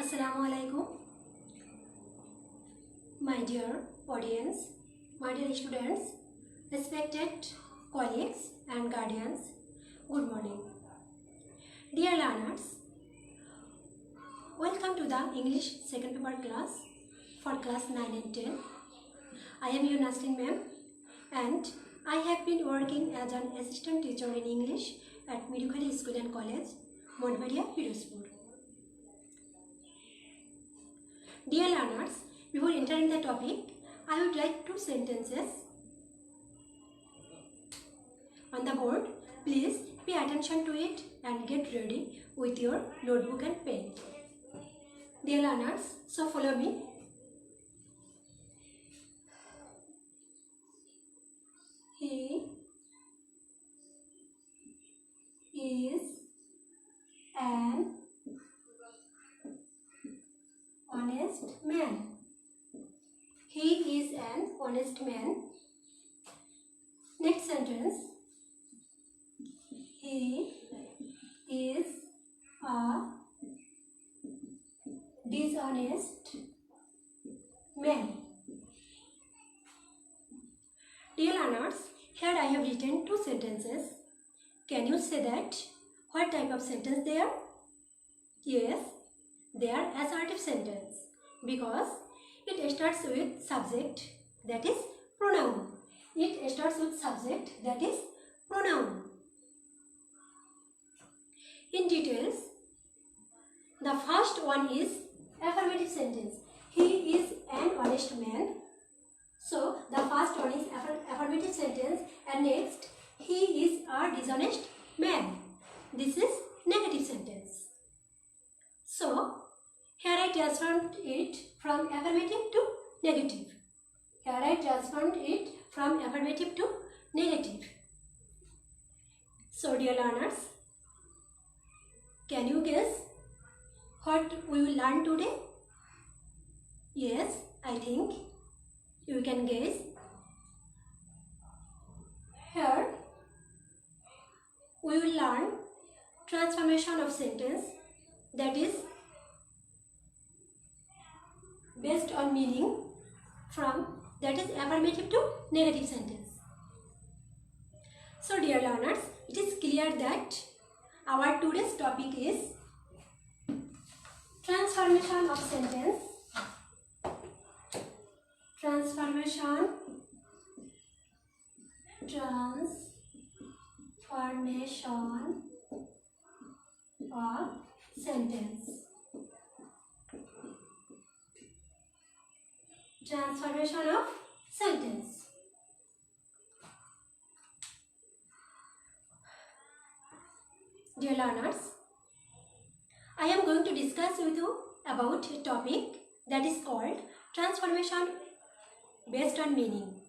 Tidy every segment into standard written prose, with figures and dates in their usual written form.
Assalamu alaikum, my dear audience, my dear students, respected colleagues and guardians. Good morning. Dear learners, welcome to the English second paper class for class 9 and 10. I am your Nasrin ma'am and I have been working as an assistant teacher in English at Mirukhali School and College, Montbaria, Firozpur. Dear learners, before entering the topic, I would write two sentences on the board. Please pay attention to it and get ready with your notebook and pen. Dear learners, so follow me. He is an honest man. He is an honest man. Next sentence. He is a dishonest man. Dear learners, here I have written two sentences. Can you say that? What type of sentence they are? Yes, they are assertive sentence because it starts with subject, that is pronoun. It starts with subject, that is pronoun. In details, the first one is affirmative sentence. He is an honest man. So the first one is affirmative sentence, and next, he is a dishonest man. This is negative sentence. So here I transformed it from affirmative to negative. Here I transformed it from affirmative to negative. So dear learners, can you guess what we will learn today? Yes, I think you can guess. Here we will learn transformation of sentence, that is based on meaning from, that is affirmative to negative sentence. So dear learners, it is clear that our today's topic is transformation of sentence. Transformation of sentence. Transformation of sentence. Dear learners, I am going to discuss with you about a topic that is called transformation based on meaning.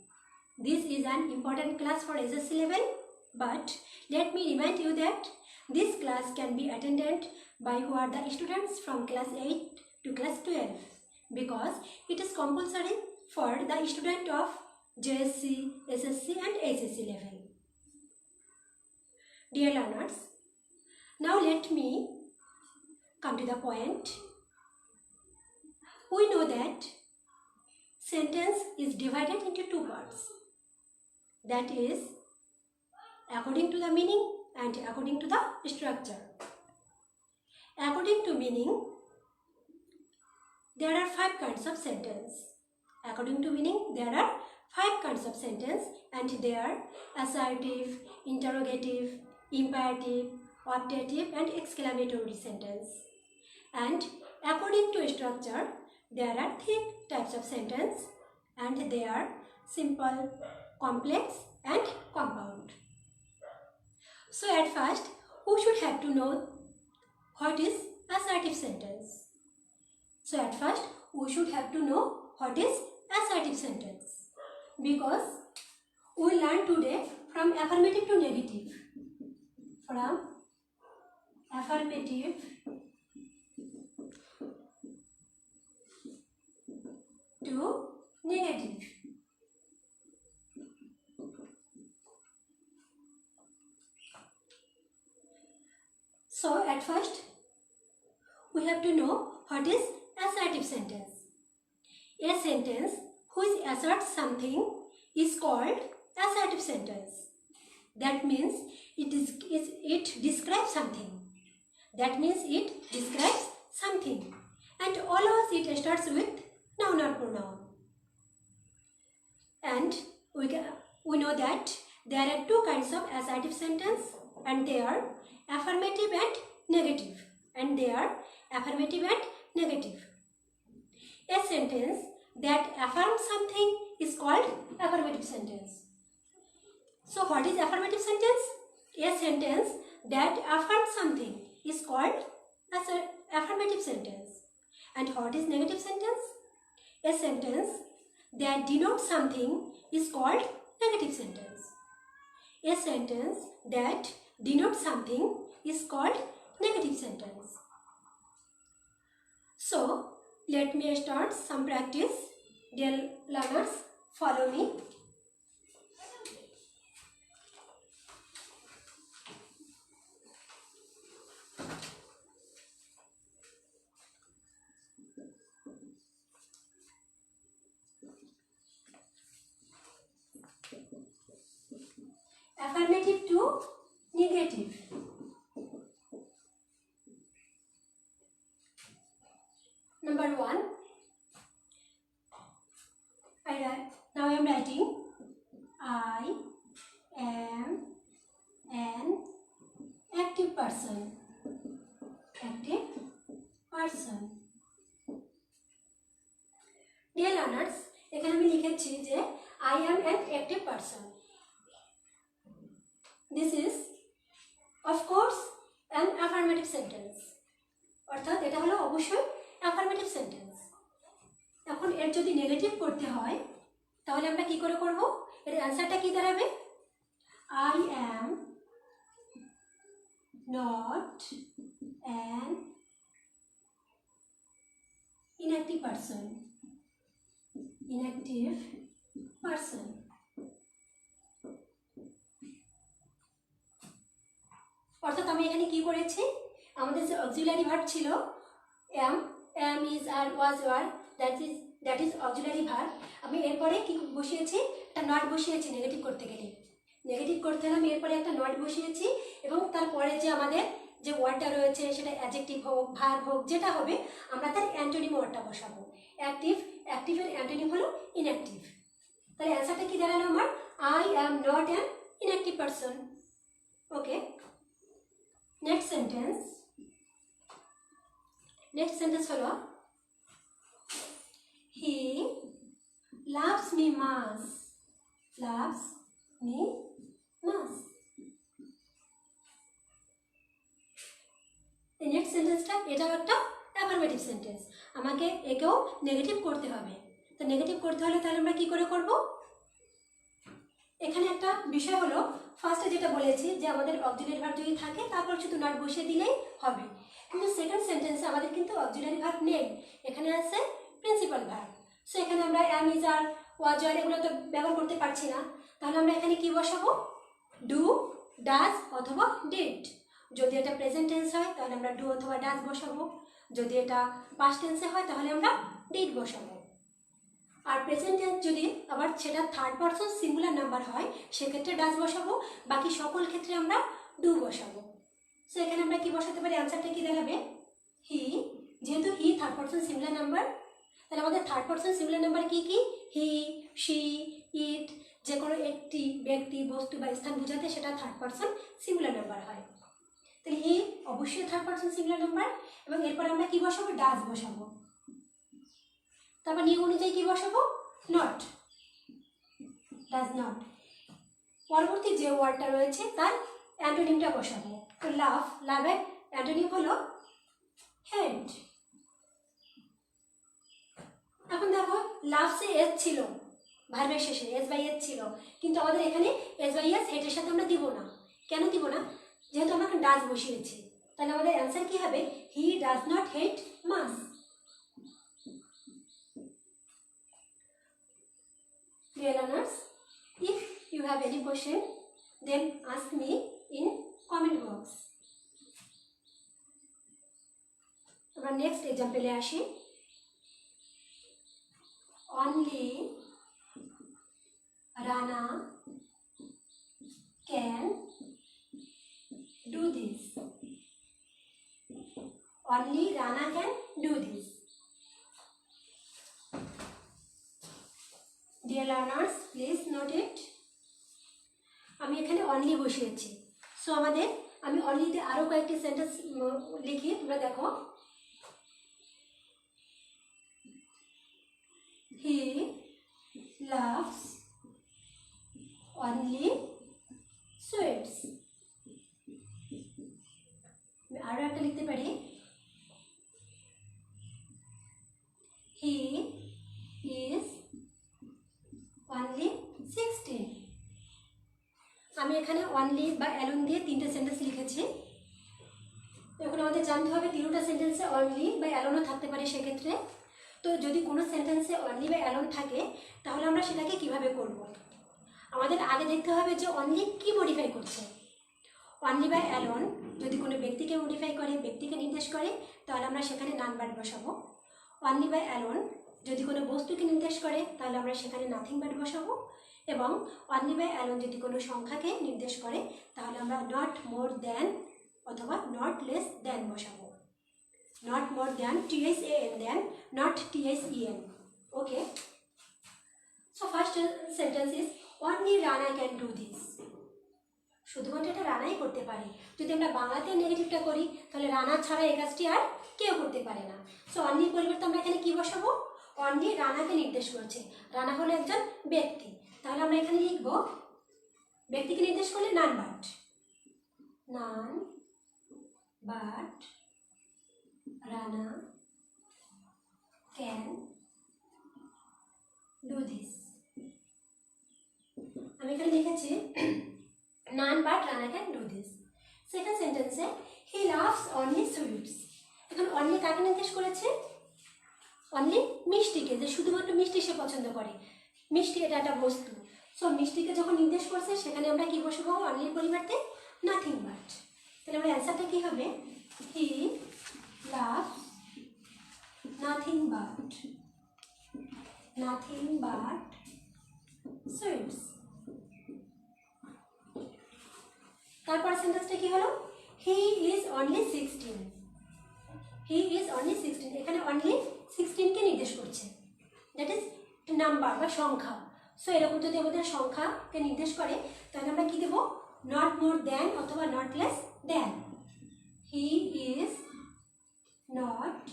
This is an important class for SSC level, but let me remind you that this class can be attended by who are the students from class 8 to class 12 because it is compulsory for the student of JSC, SSC and HSC level. Dear learners, now let me come to the point. We know that sentence is divided into two parts, that is according to the meaning and according to the structure. According to meaning, there are 5 kinds of sentence. According to meaning, there are 5 kinds of sentence, and they are assertive, interrogative, imperative, optative and exclamatory sentence. And according to structure, there are 3 types of sentence, and they are simple, complex and compound. So at first, who should have to know what is assertive sentence? So at first, we should have to know what is assertive sentence, because we learn today from affirmative to negative. From affirmative to negative. So at first we have have to know what is assertive sentence. A sentence which asserts something is called assertive sentence. That means it describes something. That means it describes something. And always it starts with noun or pronoun. And we know that there are two kinds of assertive sentence, and they are affirmative and negative. A sentence that affirms something is called affirmative sentence. So what is affirmative sentence? A sentence that affirms something is called affirmative sentence. And what is negative sentence? A sentence that denotes something is called negative sentence. A sentence that denotes something is called negative sentence. So, let me start some practice. Dear learners, follow me. Affirmative to negative. Number 1. Now I am writing, I am an active person. Dear learners, এখানে আমি লিখেছি যে I am an active person. This is of course an affirmative sentence. অর্থাৎ এটা হলো অবশ্যই affirmative sentence. এখন এর যদি নেগেটিভ করতে হয় তাহলে আমরা কি করে করব? এর অ্যানসারটা কি দাঁড়াবে? I am not an inactive person. অর্থাৎ আমি এখানে কি করেছি, আমাদের যে অক্সিলারি ভার্ব ছিল am is আর was were, that is auxiliary verb, আমি এরপরে কি বসিয়েছি, একটা নট বসিয়েছি নেগেটিভ করতে গেলে। নেগেটিভ করতে হলে আমি এরপরে একটা নট বসিয়েছি এবং তারপরে যে আমাদের যে ওয়ার্ডটা রয়েছে সেটা অ্যাডজেক্টিভ হোক ভার্ব হোক যেটা হবে আমরা তার অ্যান্টোনিম ওয়ার্ডটা বসাবো। অ্যাক্টিভের অ্যান্টোনিম হলো ইনঅ্যাক্টিভ। তাহলে অ্যান্সারটা কি দাঁড়ালো আমার? I am not an inactive person. Okay. Next sentence হলো he loves me much. এই নেক্সট সেন্টেন্সটা এটাও একটা অ্যাফার্মেটিভ সেন্টেন্স। আমাকে একেও নেগেটিভ করতে হবে। তো নেগেটিভ করতে হলে তাহলে আমরা কি করে করব? এখানে একটা বিষয় হলো, ফার্স্টে যেটা বলেছি যে আমাদের অক্সিলারি ভার্ব যদি থাকে তারপর শুধু নট বসিয়ে দিলেই হবে, কিন্তু সেকেন্ড সেন্টেন্সে আমাদের কিন্তু অক্সিলারি ভার্ব নেই, এখানে আছে প্রিন্সিপাল ভার্ব। সো এখানে আমরা am is আর was were এগুলো তো ব্যবহার করতে পারছি না, তাহলে আমরা এখানে কি বসাবো? ডু, ডাজ অথবা ডিড। যদি এটা প্রেজেন্ট টেন্স হয় তাহলে আমরা ডু অথবা ডাজ বসাবো, যদি এটা পাস্ট টেন্সে হয় তাহলে আমরা ডিড বসাবো। আর প্রেজেন্ট টেন্স যদি আবার সেটা থার্ড পারসন সিঙ্গুলার নাম্বার হয় সেক্ষেত্রে ডাজ বসাবো, বাকি সকল ক্ষেত্রে আমরা ডু বসাবো। সো এখানে আমরা কি বসাতে পারি? অ্যান্সারটা কি দাঁড়াবে? হি, যেহেতু he third person singular number, তাহলে আমাদের থার্ড পারসন সিঙ্গুলার নাম্বার কি কি? হি, শি, ইট, যে কোনো একটি ব্যক্তি বস্তু বা স্থান বোঝাতে সেটা থার্ড পারসন সিঙ্গুলার নাম্বার হয়। তাহলে হি অবশ্যই থার্ড পারসন সিঙ্গুলার নাম্বার, এবং এরপর আমরা কি বসাবো? ডাজ বসাবো। তারপর নিয়ম অনুযায়ী কি বসাবো? Not, does not. পরবর্তী যে ওয়ার্ডটা রয়েছে তার অ্যান্টোনিমটা বসাবো। তো লাভের অ্যান্টোনিম হলো হেড। এখন দেখো লাভসে এস ছিল, ভার্বের শেষে এস বাই এস ছিল, কিন্তু আমাদের এখানে এস বাই এস হেডের সাথে আমরা দিব না। কেন দিব না? যেহেতু আমরা ডাজ বসিয়েছি, তাহলে আমাদের অ্যান্সার কি হবে? He does not hate maths. Dear learners, if you have any question, then ask me in comment box. আমরা নেক্সট এক্সাম্পলে আসি। Only Rana can do this. Only Rana can do this. Dear learners, please note ইট। আমি এখানে only বসিয়েছি। So আমি অনলিতে আরও কয়েকটি sentence লিখি, তোমরা দেখো। He loves only sweets. আমি আরও একটা লিখতে পারি, হি ইজ অনলি 16। আমি এখানে অনলি বা অ্যালোন দিয়ে 3টে সেন্টেন্স লিখেছি। এখন আমাদের জানতে হবে 3টা সেন্টেন্সে অনলি বা অ্যালোনও থাকতে পারে সেক্ষেত্রে। তো যদি কোনো সেন্টেন্সে অনলি বা অ্যালোন থাকে তাহলে আমরা সেটাকে কিভাবে করব? আমাদের আগে দেখতে হবে যে অনলি কি মডিফাই করছে। অনলি বা অ্যালোন যদি কোনো ব্যক্তিকে মডিফাই করে, ব্যক্তিকে নির্দেশ করে, তাহলে আমরা সেখানে নান বাট বসাবো। অনলি বা অ্যালোন যদি কোনো বস্তুকে নির্দেশ করে তাহলে আমরা সেখানে নাথিং বাট বসাবো। এবং অনলি বা অ্যালোন যদি কোনো সংখ্যাকে নির্দেশ করে তাহলে আমরা নট মোর দ্যান অথবা নট লেস দ্যান বসাবো। Not more than THAN than, not THEN। Okay, so first sentence is only Rana can do this. শুধুমাত্র এটা রানাই করতে পারে। যদি আমরা বাংলাতে নেগেটিভটা করি তাহলে রানা ছাড়া এই কাজটি আর কেউ করতে পারে না। সো অনলির পরিবর্তে আমরা এখানে কি বসাবো? অনলি রানাকে নির্দেশ করছে। রানা হলো একজন ব্যক্তি, তাহলে আমরা এখানে লিখব ব্যক্তিকে নির্দেশ করলে none but. None but Rana can do this. আমি এখানে লিখেছি none but Rana can do this. Second সেন্টেন্সে হি লাভস অনলি সুইটস। এখন অনলি কাকে নির্দেশ করেছে? অনলি মিষ্টিকে, যে শুধুমাত্র মিষ্টি সে পছন্দ করে। মিষ্টি এটা একটা বস্তু। সো মিষ্টিকে যখন নির্দেশ করছে সেখানে আমরা কি বসাবো? অনলির পরিবর্তে নাথিং বাট। তাহলে আমার অ্যান্সারটা কি হবে? He loves nothing but, nothing but sweets. তারপর সেন্টেন্সটা কি হলো? He is only 16। He is only 16, এখানে অনলি 16কে নির্দেশ করছে, দ্যাট ইজ নাম্বার বা সংখ্যা। সো এরকম যদি আমাদের সংখ্যাকে নির্দেশ করে তাহলে আমরা কি দেবো? নট মোর দ্যান অথবা not less than. He is not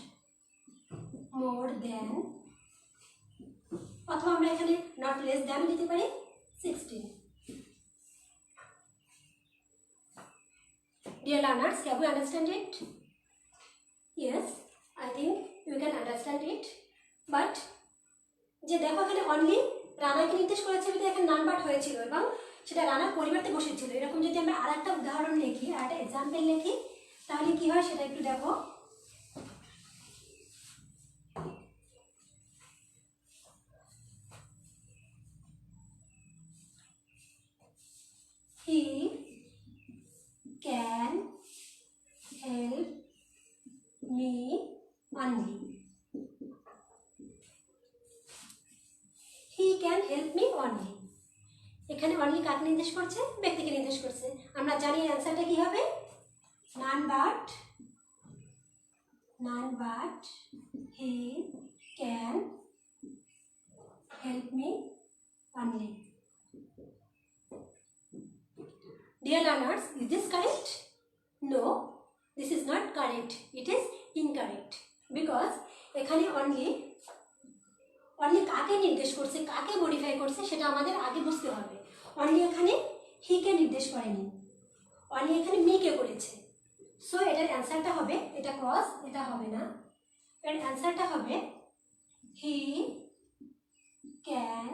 more than, অথবা আমরা এখানে নট লেস দ্যান দিতে পারি 16। Dear learners, have you understand it? Yes, I think you can understand it. But যে দেখো এখানে অনলি রানাকে নির্দেশ করেছে বলে এখানে নান বাট হয়েছিল এবং সেটা রানার পরিবর্তে বসেছিল। এরকম যদি আমরা আর একটা উদাহরণ লিখি, আর একটা এক্সাম্পল লিখি, তাহলে কি হয় সেটা একটু দেখো। He can help me only. He can help me only. এখানে অনলি কাকে নির্দেশ করছে? ব্যক্তিকে নির্দেশ করছে। আমরা জানি অ্যান্সারটা কি হবে? None but he can help me only. Dear learners, is this correct? No, this is not correct. It is incorrect. Because এখানে অনলি কাকে নির্দেশ করছে, কাকে মডিফাই করছে সেটা আমাদের আগে বুঝতে হবে। অনলি এখানে হিকে নির্দেশ করেনি, অনলি এখানে মিকে করেছে। সো এটার অ্যান্সারটা হবে, এটা ক্রস, এটা হবে না। এর অ্যান্সারটা হবে he can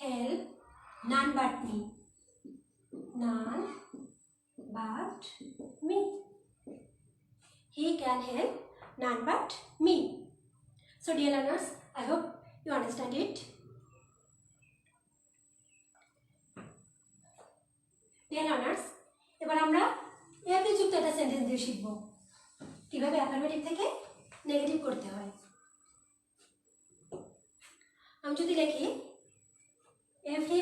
help none but me. None but me. He can help none but me. So dear learners, I hope you understand it. Dear learners, এবার আমরা এতে যুক্ত একটা সেন্টেন্স দিয়ে শিখব। কিভাবে অ্যাফার্মেটিভ থেকে নেগেটিভ করতে হয়। আমি যদি লিখি every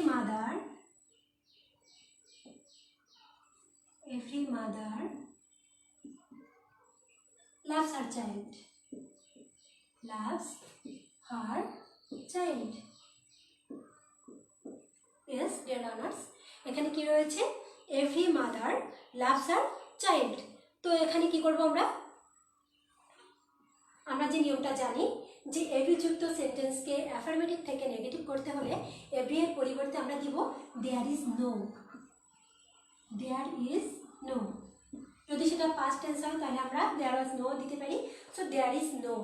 mother loves her child, loves her child. Yes, dear learners, এখানে কি রয়েছে? every mother loves her child. তো এখানে কি করব আমরা যে নিয়মটা জানি যে এভরি যুক্ত সেন্টেন্সকে অ্যাফার্মেটিভ থেকে নেগেটিভ করতে হলে এভরি এর পরিবর্তে আমরা দিব there is no. There is no. যদি সেটা পাস্ট টেন্স হয় তাহলে আমরা দেয়ার ওয়াজ নো দিতে পারি। So there is no.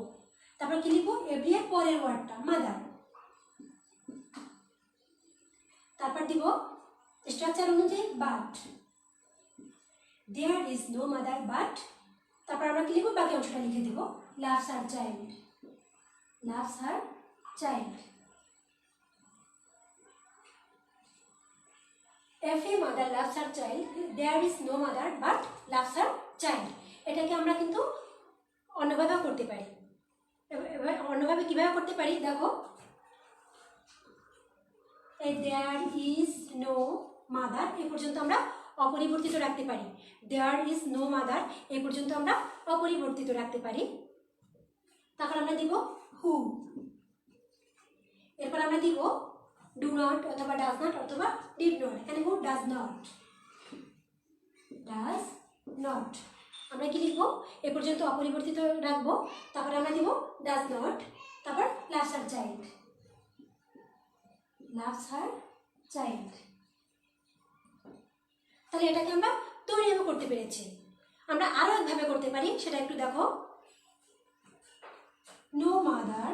তারপর কি লিখবো? এভরি এর পরের ওয়ার্ডটা মাদার। তারপর দিব স্ট্রাকচার অনুযায়ী but. There is no mother but. তারপর আমরা কি লিখবো? বাকি অংশটা লিখে দিব loves her child, loves her child. Every mother loves her child. There is no mother but loves her child. এটাকে আমরা কিন্তু অন্যভাবে করতে পারি। অন্যভাবে কিভাবে করতে পারি দেখো, there is no mother এই পর্যন্ত আমরা অপরিবর্তিত রাখতে পারি। there is no mother এই পর্যন্ত আমরা অপরিবর্তিত রাখতে পারি। তারপর আমরা দিব হু। এরপর আমরা দিব ডু নট অথবা ডাজ নট অথবা ডিড নট। এখানে who does not, does not. আমরা কি লিখবো? এ পর্যন্ত অপরিবর্তিত রাখবো। তারপর আমরা দিব ডাজ নট, তারপর loves her child, loves her child. তাহলে এটাকে আমরা দুইভাবে করতে পেরেছি। আমরা আরো একভাবে করতে পারি, সেটা একটু দেখো। no mother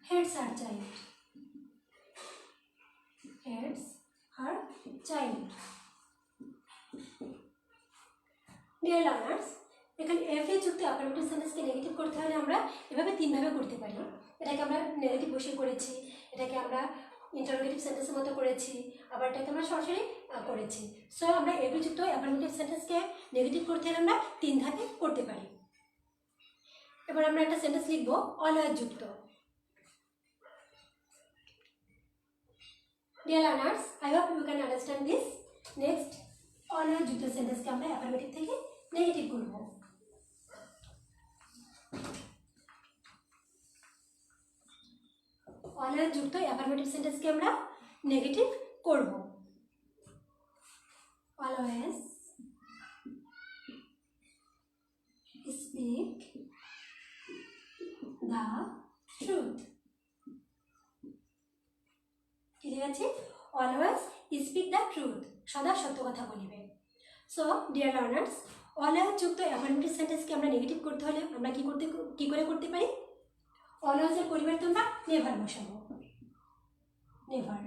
hates her child, hates her child. Dear learners, এখানে এফএ যুক্ত অ্যাফার্মেটিভ সেন্টেন্সকে নেগেটিভ করতে হলে আমরা এভাবে তিনভাবে করতে পারি। এটাকে আমরা নেগেটিভ বসিয়ে করেছি, এটাকে আমরা ইন্টারোগেটিভ সেন্টেন্সের মতো করেছি, আবার এটাকে আমরা সরাসরি করেছি। সো আমরা এফএ যুক্ত অ্যাফার্মেটিভ সেন্টেন্সকে নেগেটিভ করতে হলে আমরা তিন ধাপে করতে পারি। এবার আমরা একটা সেন্টেন্স লিখব অলওয়েজ যুক্ত। Dear learners, I hope you can understand this. Next, always যুক্ত সেন্টেন্সকে আমরা অ্যাফার্মেটিভ থেকে নেগেটিভ করব। অলওয়েজ যুক্ত অ্যাফার্মেটিভ সেন্টেন্সকে আমরা নেগেটিভ করব। Always speak the truth. কি লিখেছি? অলওয়েজ স্পিক দ্য ট্রুথ, সদা সত্য কথা বলিবে। সো ডিয়ার লার্নার্স, অলওয়েজ যুক্ত অ্যাফার্মেটিভ সেন্টেন্সকে আমরা নেগেটিভ করতে হলে আমরা কি করে করতে পারি? অলওয়েজের পরিবর্তে আমরা নেভার বসাবো, নেভার।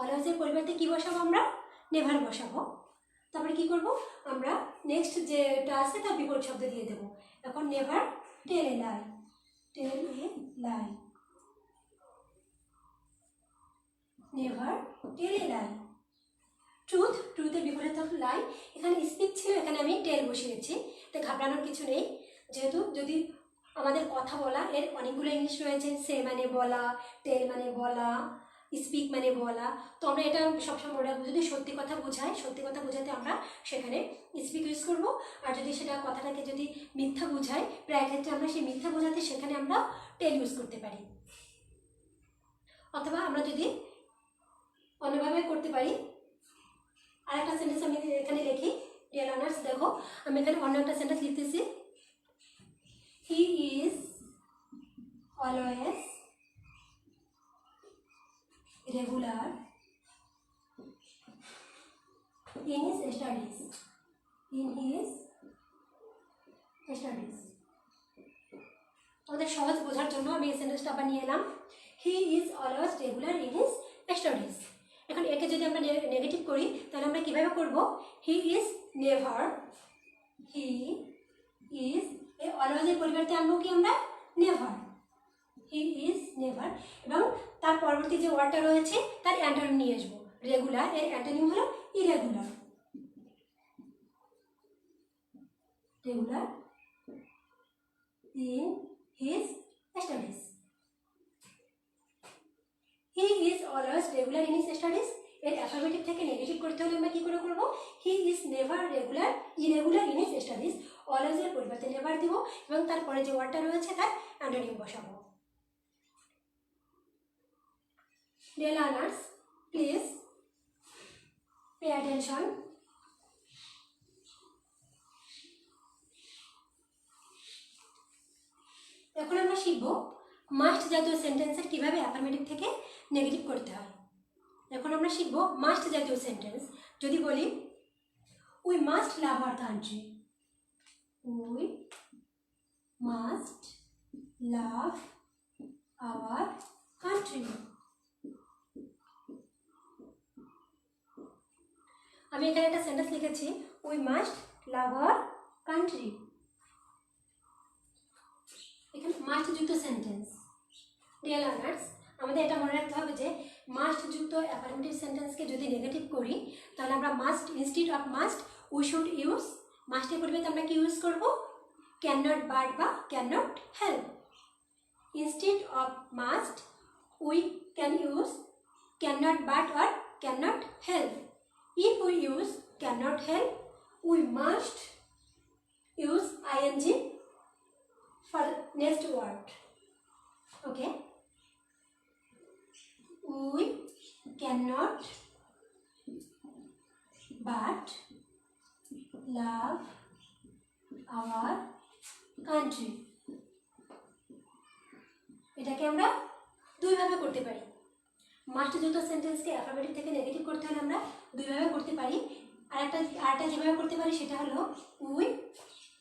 অলওয়েজের পরিবর্তে কি বসাবো? আমরা নেভার বসাবো। তারপরে কি করব? আমরা নেক্সট যেটা আছে তার বিপরীত শব্দ দিয়ে দেবো। এখন নেভার টেল এ লাই, টেল এ লাই, নেভার টেল এ লাই। ট্রুথ, ট্রুথের বিপরীত লাই। এখানে স্পিক ছিল, এখানে আমি টেল বসিয়েছি। তো ঘাবড়ানোর কিছু নেই, যেহেতু যদি আমাদের কথা বলা এর অনেকগুলো ইংলিশ রয়েছে। সে মানে বলা, টেল মানে বলা, স্পিক মানে বলা। তো আমরা এটা সবসময় মনে রাখবো, যদি সত্যি কথা বোঝায়, সত্যি কথা বোঝাতে আমরা সেখানে স্পিক ইউজ করব। আর যদি সেটা কথাটাকে যদি মিথ্যা বোঝায়, প্রায় ক্ষেত্রে আমরা সেই মিথ্যা বোঝাতে সেখানে আমরা টেল ইউজ করতে পারি। অথবা আমরা যদি অন্যভাবে করতে পারি, আরেকটা সেন্টেন্স আমি এখানে লিখি। ডিয়ার লার্নার্স দেখো, আমি এখানে অন্য একটা সেন্টেন্স লিখতেছি। He is always regular in his studies, in his studies. আমাদের সহজ বোঝার জন্য আমি এই সেন্টেন্সটা আবার নিয়ে এলাম। He is always regular in his studies. এখন একে যদি আমরা নেগেটিভ করি তাহলে আমরা কিভাবে করব? He is never, he is এই অলওয়েজের পরিবর্তে আনবো কি আমরা? Never, he is never. এবং তার পরবর্তী যে ওয়ার্ডটা রয়েছে তার অ্যান্টোনিম নিয়ে আসবো। রেগুলার এর অ্যান্টোনিম হলো irregular, regular in his studies. He is always regular in his studies. এর অ্যাফার্মেটিভ থেকে নেগেটিভ করতে হলে আমরা কি করে করব? He is never regular, irregular in his studies. Always এর পরিবর্তে নেভার দিব এবং তারপরে যে ওয়ার্ডটা রয়েছে তার অ্যান্টোনিম বসাবো। Dear learners, please pay attention. এখন আমরা শিখব মাস্ট জাতীয় সেন্টেন্সের কিভাবে অ্যাফার্মেটিভ থেকে নেগেটিভ করতে হয়। এখন আমরা শিখব মাস্ট জাতীয় সেন্টেন্স। যদি বলি we must love our country, we must love our country. আমি এখানে একটা সেন্টেন্স লিখেছি, we must love our country. এখানে মাস্ট যুক্ত সেন্টেন্স। ডিয়ার লার্নার্স, আমাদের এটা মনে রাখতে হবে যে মাস্ট যুক্ত অ্যাফার্মেটিভ সেন্টেন্সকে যদি নেগেটিভ করি তাহলে আমরা must instead of must we should use, মাস্টের পরিবর্তে আমরা কি ইউজ করব? ক্যান নট বাট বা cannot help. Instead of must we can use cannot but or cannot help. If we use cannot help, we must use ing for next word. Okay? We cannot but love our country. এটাকে আমরা দুইভাবে করতে পারি। Must যুক্ত সেন্টেন্সকে affirmative থেকে negative করতে হলে আমরা দুইভাবে করতে পারি। আরেকটা যেভাবে করতে পারি সেটা হলো we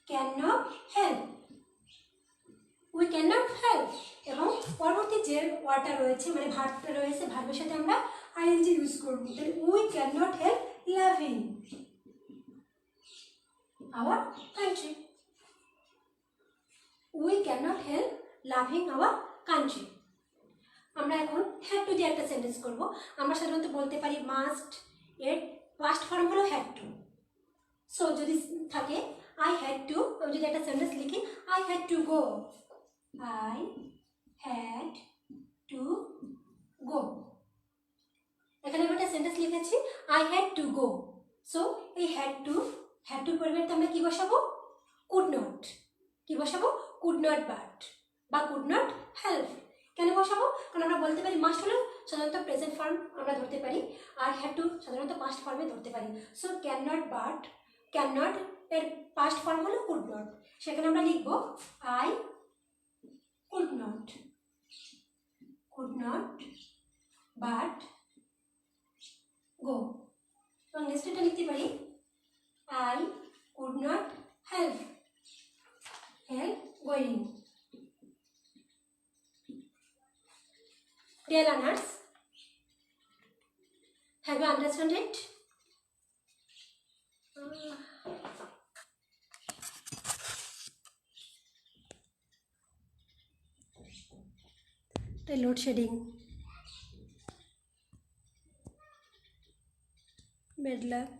can not help, we can not help এবং পরবর্তী যে ওয়ার্ডটা রয়েছে মানে ভার্বটা রয়েছে ভার্বের সাথে আমরা আইএনজি ইউজ করব। তাহলে we can not help loving our country, we can not help loving our country. আমরা এখন হ্যাড টু দিয়ে একটা সেন্টেন্স করব। আমরা সাধারণত বলতে পারি মাস্ট, এর পাস্ট ফর্ম হলো হ্যাড টু। সো যদি থাকে আই হ্যাড টু, আমি যদি একটা সেন্টেন্স লিখি I had to go, I had to go. এখানে আমি একটা সেন্টেন্স লিখেছি I had to go. So এই হ্যাড টু পরিবর্তে আমরা কি বসাবো? Could not. কি বসাবো? কুড নট বাট বা কুড নট হেল্প। কেন বসাবো? কারণ আমরা বলতে পারি মাস্ট হলো সাধারণত প্রেজেন্ট ফর্ম আমরা ধরতে পারি আর হ্যাড টু সাধারণত পাস্ট ফর্মে ধরতে পারি। So can not but can not এর পাস্ট ফর্ম হলো কুড নট। সেখানে আমরা লিখবো আই কুড নট বাট গো। এবং নেক্সট এটা লিখতে পারি I could not help going. Dear learners, have you understood it? The load shedding. Bad luck.